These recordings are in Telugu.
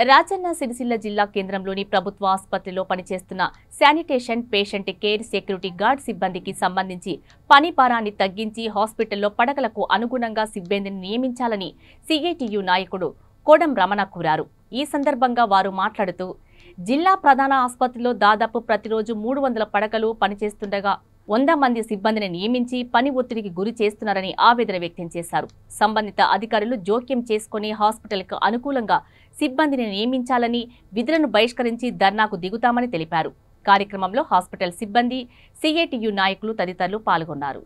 రాజన్న సిరిసిల్ల జిల్లా కేంద్రంలోని ప్రభుత్వ ఆసుపత్రిలో పనిచేస్తున్న sanitation patient care security guard సిబ్బందికి సంబంధించి పని భారాన్ని తగ్గించి హాస్పిటల్లో పడకలకు అనుగుణంగా సిబ్బందిని నియమించాలని సిఐటియు నాయకుడు కోడం రమణ కోరారు। ఈ సందర్భంగా వారు మాట్లాడుతూ జిల్లా ప్రధాన ఆసుపత్రిలో దాదాపు ప్రతిరోజు 300 పడకలు పనిచేస్తుండగా 100 మంది సిబ్బందిని నియమించి పని ఒత్తిడికి గురి చేస్తున్నారని ఆవేదన వ్యక్తం చేశారు। సంబంధిత అధికారులు జోక్యం చేసుకుని హాస్పిటల్కు అనుకూలంగా సిబ్బందిని నియమించాలని విధులను బహిష్కరించి ధర్నాకు దిగుతామని తెలిపారు। కార్యక్రమంలో హాస్పిటల్ సిబ్బంది, సిఐటియు నాయకులు తదితరులు పాల్గొన్నారు।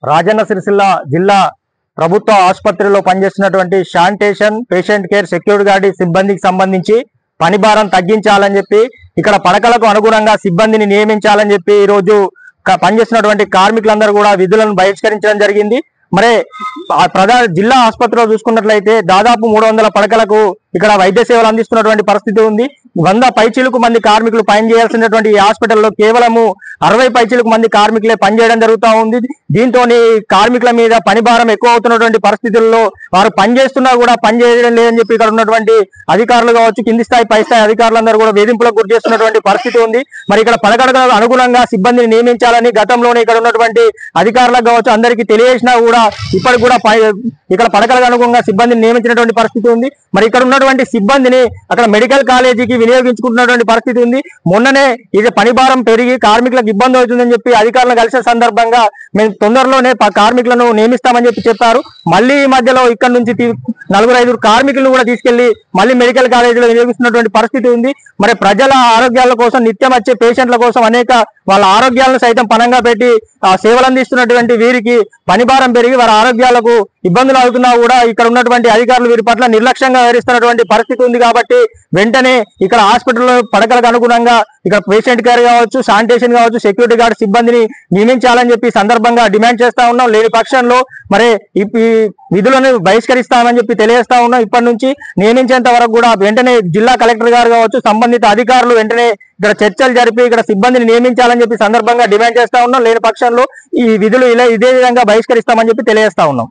రాజన్న సిరిసిల్ల జిల్లా ప్రభుత్వ ఆసుపత్రిలో పనిచేస్తున్నటువంటి sanitation patient care security guard సిబ్బందికి సంబంధించి పని భారం తగ్గించాలని చెప్పి ఇక్కడ పడకలకు అనుగుణంగా సిబ్బందిని నియమించాలని చెప్పి ఈ రోజు పనిచేస్తున్నటువంటి కార్మికులందరూ కూడా విధులను బహిష్కరించడం జరిగింది। మరి ప్రధాన జిల్లా ఆసుపత్రిలో చూసుకున్నట్లయితే దాదాపు 300 పడకలకు ఇక్కడ వైద్య సేవలు అందిస్తున్నటువంటి పరిస్థితి ఉంది। 100 పైచీలకు మంది కార్మికులు పనిచేయాల్సినటువంటి ఈ హాస్పిటల్లో కేవలము 60 పైచీలకు మంది కార్మికులే పనిచేయడం జరుగుతూ ఉంది। దీంతో కార్మికుల మీద పని భారం ఎక్కువ అవుతున్నటువంటి పరిస్థితుల్లో వారు పనిచేస్తున్నా కూడా పనిచేయడం లేదని చెప్పి ఇక్కడ ఉన్నటువంటి అధికారులు కావచ్చు, కింది స్థాయి పై స్థాయి అధికారులందరూ కూడా వేధింపులకు గురి చేస్తున్నటువంటి పరిస్థితి ఉంది। మరి ఇక్కడ పడకలకు అనుగుణంగా సిబ్బందిని నియమించాలని గతంలోనే ఇక్కడ ఉన్నటువంటి అధికారులకు కావచ్చు అందరికీ తెలియజేసినా కూడా ఇప్పటికి కూడా ఇక్కడ పడకలకు అనుగుణంగా సిబ్బందిని నియమించినటువంటి పరిస్థితి ఉంది। మరి ఇక్కడ ఉన్నటువంటి సిబ్బందిని అక్కడ మెడికల్ కాలేజీకి వినియోగించుకుంటున్నటువంటి పరిస్థితి ఉంది। మొన్ననే ఇది పని భారం పెరిగి కార్మికులకు ఇబ్బంది అవుతుందని చెప్పి అధికారులను కలిసిన సందర్భంగా మేము తొందరలోనే కార్మికులను నియమిస్తామని చెప్పి చెప్పారు। మళ్ళీ ఈ మధ్యలో ఇక్కడ నుంచి 4-5 కార్మికులను కూడా తీసుకెళ్లి మళ్ళీ మెడికల్ కాలేజీలో వినియోగిస్తున్నటువంటి పరిస్థితి ఉంది। మరి ప్రజల ఆరోగ్యాల కోసం నిత్యం వచ్చే పేషెంట్ల కోసం అనేక వాళ్ళ ఆరోగ్యాలను సైతం పణంగా పెట్టి సేవలు అందిస్తున్నటువంటి వీరికి పని భారం పెరిగి వారి ఆరోగ్యాలకు ఇబ్బందులు అవుతున్నా కూడా ఇక్కడ ఉన్నటువంటి అధికారులు వీరి పట్ల నిర్లక్ష్యంగా వ్యవహరిస్తున్నటువంటి పరిస్థితి ఉంది। కాబట్టి వెంటనే ఇక్కడ హాస్పిటల్లో పడకలకు అనుగుణంగా ఇక్కడ పేషెంట్ కేర్ కావచ్చు, శానిటేషన్ కావచ్చు, సెక్యూరిటీ గార్డ్ సిబ్బందిని నియమించాలని చెప్పి సందర్భంగా డిమాండ్ చేస్తా ఉన్నాం। లేని పక్షంలో మరి ఈ విధులను బహిష్కరిస్తామని చెప్పి తెలియజేస్తా ఉన్నాం। ఇప్పటి నుంచి నియమించేంత వరకు కూడా వెంటనే జిల్లా కలెక్టర్ గారు కావచ్చు, సంబంధిత అధికారులు వెంటనే ఇక్కడ చర్చలు జరిపి ఇక్కడ సిబ్బందిని నియమించాలని చెప్పి సందర్భంగా డిమాండ్ చేస్తా ఉన్నాం। లేని పక్షంలో ఈ విధులు ఇదే విధంగా బహిష్కరిస్తామని చెప్పి తెలియజేస్తా ఉన్నాం।